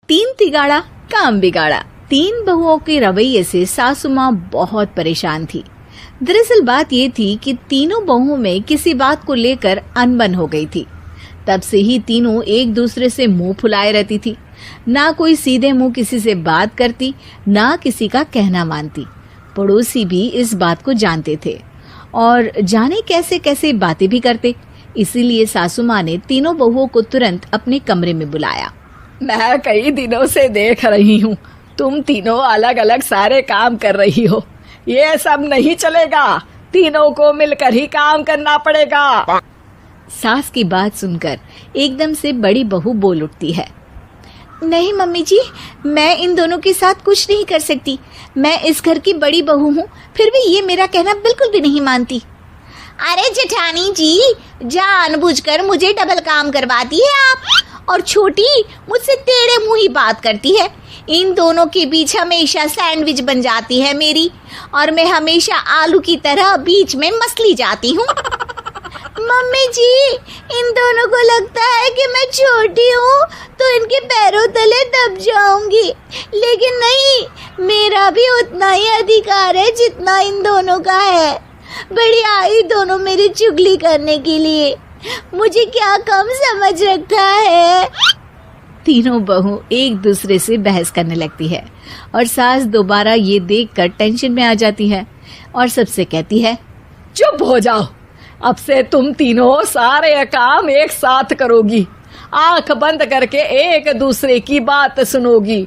तीन तिगाड़ा काम बिगाड़ा। तीन बहुओं के रवैये से सासू माँ बहुत परेशान थी। दरअसल बात ये थी कि तीनों बहुओं में किसी बात को लेकर अनबन हो गई थी। तब से ही तीनों एक दूसरे से मुंह फुलाए रहती थी। ना कोई सीधे मुंह किसी से बात करती, ना किसी का कहना मानती। पड़ोसी भी इस बात को जानते थे और जाने कैसे कैसे बातें भी करते। इसीलिए सासू माँ ने तीनों बहुओं को तुरंत अपने कमरे में बुलाया। मैं कई दिनों से देख रही हूँ, तुम तीनों अलग अलग सारे काम कर रही हो। ये सब नहीं चलेगा, तीनों को मिलकर ही काम करना पड़ेगा। सास की बात सुनकर एकदम से बड़ी बहू बोल उठती है। नहीं मम्मी जी, मैं इन दोनों के साथ कुछ नहीं कर सकती। मैं इस घर की बड़ी बहू हूँ, फिर भी ये मेरा कहना बिल्कुल भी नहीं मानती। अरे जेठानी जी, जानबूझकर मुझे डबल काम करवाती है आप, और छोटी मुझसे टेढ़े मुंह ही बात करती है। इन दोनों के बीच हमेशा सैंडविच बन जाती है मेरी, और मैं हमेशा आलू की तरह बीच में मसली जाती हूँ। मम्मी जी, इन दोनों को लगता है कि मैं छोटी हूँ तो इनके पैरों तले दब जाऊंगी, लेकिन नहीं, मेरा भी उतना ही अधिकार है जितना इन दोनों का है। बड़ी आई दोनों मेरी चुगली करने के लिए, मुझे क्या कम समझ रखा है। तीनों बहू एक दूसरे से बहस करने लगती है और सास दोबारा ये देखकर टेंशन में आ जाती है और सबसे कहती है, चुप हो जाओ, अब से तुम तीनों सारे काम एक साथ करोगी। आंख बंद करके एक दूसरे की बात सुनोगी।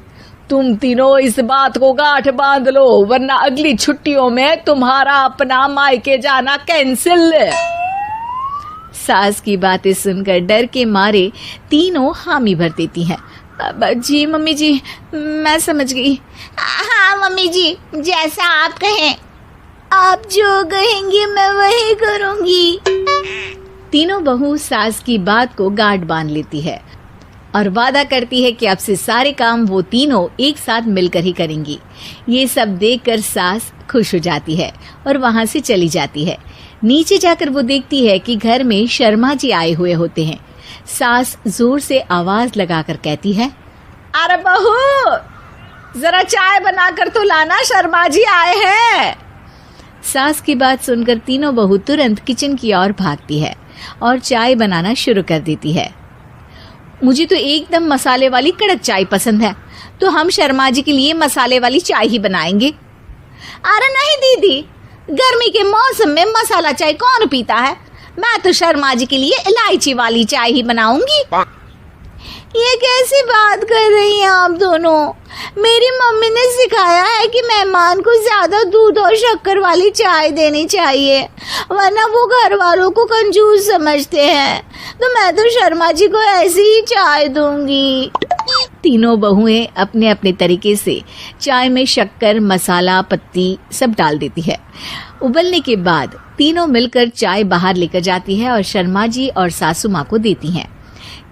तुम तीनों इस बात को गांठ बांध लो, वरना अगली छुट्टियों में तुम्हारा अपना मायके जाना कैंसिल। सास की बातें सुनकर डर के मारे तीनों हामी भर देती हैं। जी मम्मी जी, मैं समझ गई। हाँ मम्मी जी, जैसा आप कहें। आप जो कहेंगी मैं वही करूंगी। तीनों बहू सास की बात को गांठ बांध लेती है और वादा करती है कि अब से सारे काम वो तीनों एक साथ मिलकर ही करेंगी। ये सब देखकर सास खुश हो जाती है और वहां से चली जाती है। नीचे जाकर वो देखती है कि घर में शर्मा जी आए हुए होते हैं। सास जोर से आवाज लगाकर कहती है, अरे बहू, जरा चाय बनाकर तो लाना, शर्मा जी आए हैं। सास की बात सुनकर तीनों बहू तुरंत किचन की ओर भागती है और चाय बनाना शुरू कर देती है। मुझे तो एकदम मसाले वाली कड़क चाय पसंद है, तो हम शर्मा जी के लिए मसाले वाली चाय ही बनाएंगे। अरे नहीं दीदी, गर्मी के मौसम में मसाला चाय कौन पीता है? मैं तो शर्मा जी के लिए इलायची वाली चाय ही बनाऊंगी। ये कैसी बात कर रही हैं आप दोनों? मेरी मम्मी ने सिखाया है कि मेहमान को ज्यादा दूध और शक्कर वाली चाय देनी चाहिए, वरना वो घर वालों को कंजूस समझते हैं। तो मैं तो शर्मा जी को ऐसी ही चाय दूंगी। तीनों बहुएं अपने अपने तरीके से चाय में शक्कर, मसाला, पत्ती सब डाल देती है। उबलने के बाद तीनों मिलकर चाय बाहर लेकर जाती है और शर्मा जी और सासू माँ को देती हैं।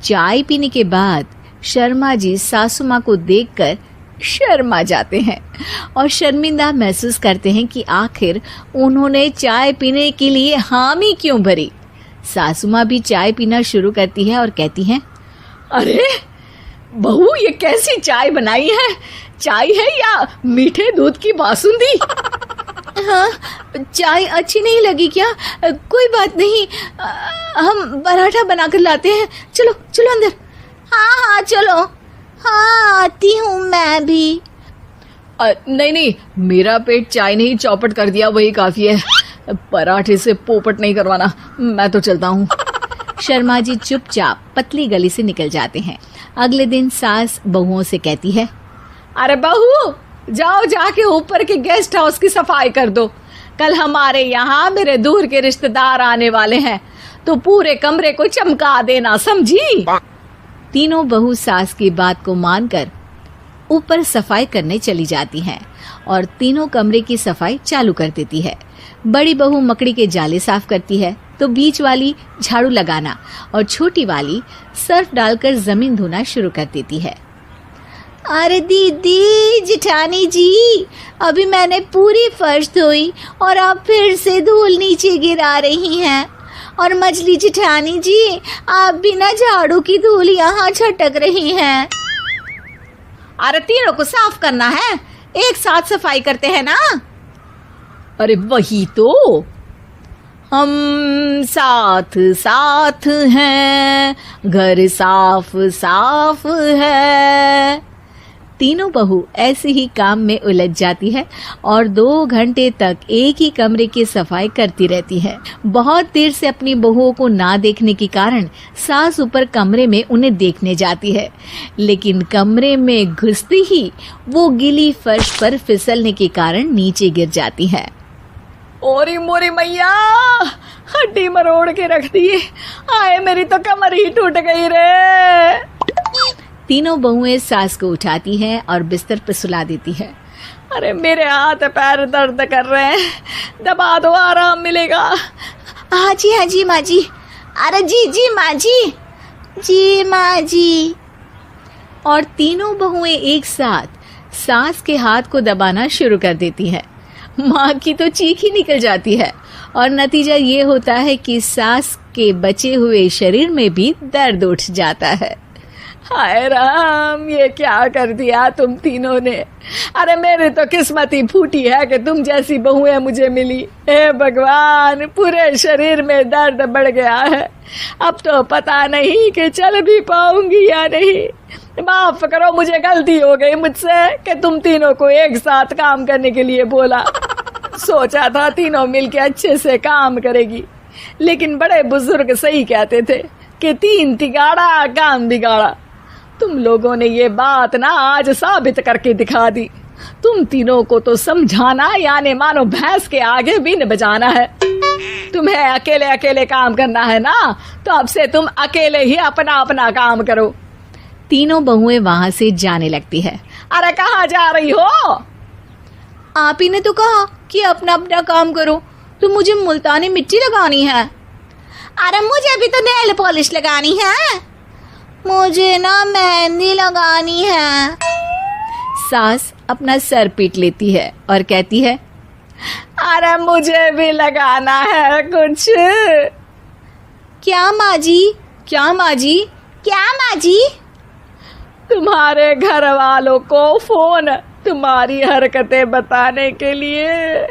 चाय पीने के बाद शर्मा जी सासू माँ को देखकर शर्मा जाते हैं और शर्मिंदा महसूस करते हैं कि आखिर उन्होंने चाय पीने के लिए हामी क्यों भरी। सासू माँ भी चाय पीना शुरू करती है और कहती हैं, अरे बहू, ये कैसी चाय बनाई है? चाय है या मीठे दूध की बासुंदी? हाँ, चाय अच्छी नहीं लगी क्या? कोई बात नहीं, हम पराठा बनाकर लाते हैं। चलो चलो अंदर। हाँ चलो। हाँ, आती हूँ मैं भी। नहीं, मेरा पेट चाय नहीं चौपट कर दिया, वही काफी है। पराठे से पोपट नहीं करवाना, मैं तो चलता हूँ। शर्मा जी चुपचाप पतली गली से निकल जाते हैं। अगले दिन सास बहुओं से कहती है, अरे बहू, जाओ जाके ऊपर के गेस्ट हाउस की सफाई कर दो। कल हमारे यहाँ मेरे दूर के रिश्तेदार आने वाले हैं, तो पूरे कमरे को चमका देना, समझी? तीनों बहू सास की बात को मानकर ऊपर सफाई करने चली जाती हैं और तीनों कमरे की सफाई चालू कर देती है। बड़ी बहू मकड़ी के जाले साफ करती है, तो बीच वाली झाड़ू लगाना और छोटी वाली सर्फ डालकर जमीन धोना शुरू कर देती है। अरे दीदी, जेठानी जी, अभी मैंने पूरी फर्श धोई और आप फिर से धूल नीचे गिरा रही हैं। और मछली जेठानी जी, आप बिना झाड़ू की धूल यहाँ छटक रही हैं। अरे तीनों को साफ करना है, एक साथ सफाई करते हैं ना। अरे वही तो, हम साथ साथ हैं, घर साफ साफ है। तीनों बहू ऐसे ही काम में उलझ जाती है और 2 घंटे तक एक ही कमरे की सफाई करती रहती है। बहुत देर से अपनी बहुओं को ना देखने के कारण सास ऊपर कमरे में उन्हें देखने जाती है, लेकिन कमरे में घुसती ही वो गीली फर्श पर फिसलने के कारण नीचे गिर जाती है। ओरी मोरी मैया, हड्डी मरोड़ के रख दी। आए मेरी तो कमर ही टूट गई रे। तीनों बहुएं सास को उठाती हैं और बिस्तर पर सुला देती है। अरे मेरे हाथ पैर दर्द कर रहे हैं, दबा दो, आराम मिलेगा। हाँ जी माँ जी। अरे जी माँ जी, जी माँ जी। और तीनों बहुएं एक साथ सास के हाथ को दबाना शुरू कर देती हैं। माँ की तो चीख ही निकल जाती है और नतीजा ये होता है कि सास के बचे हुए शरीर में भी दर्द उठ जाता है। हाय राम, ये क्या कर दिया तुम तीनों ने। अरे मेरी तो किस्मत ही फूटी है कि तुम जैसी बहुएं मुझे मिली। हे भगवान, पूरे शरीर में दर्द बढ़ गया है। अब तो पता नहीं कि चल भी पाऊंगी या नहीं। माफ करो, मुझे गलती हो गई मुझसे कि तुम तीनों को एक साथ काम करने के लिए बोला। सोचा था तीनों मिलके अच्छे से काम करेगी, लेकिन बड़े बुजुर्ग सही कहते थे कि 3 तिगाड़ा काम बिगाड़ा। तुम लोगों ने ये बात ना आज साबित करके दिखा दी। तुम तीनों को तो समझाना यानी मानो भैंस के आगे बीन बजाना है। तुम्हें अकेले अकेले काम करना है ना, तो अब से तुम अकेले ही अपना अपना काम करो। तीनों बहुएं वहां से जाने लगती है। अरे कहाँ जा रही हो? आप ही ने तो कहा कि अपना अपना काम करो, तो मुझे मुल्तानी मिट्टी लगानी है। अरे मुझे भी तो नेल पॉलिश लगानी है, मुझे ना मेहंदी लगानी है। सास अपना सर पीट लेती है और कहती है, अरे मुझे भी लगाना है कुछ। क्या माँ जी? क्या माँ जी? क्या माँ जी? तुम्हारे घर वालों को फोन तुम्हारी हरकतें बताने के लिए।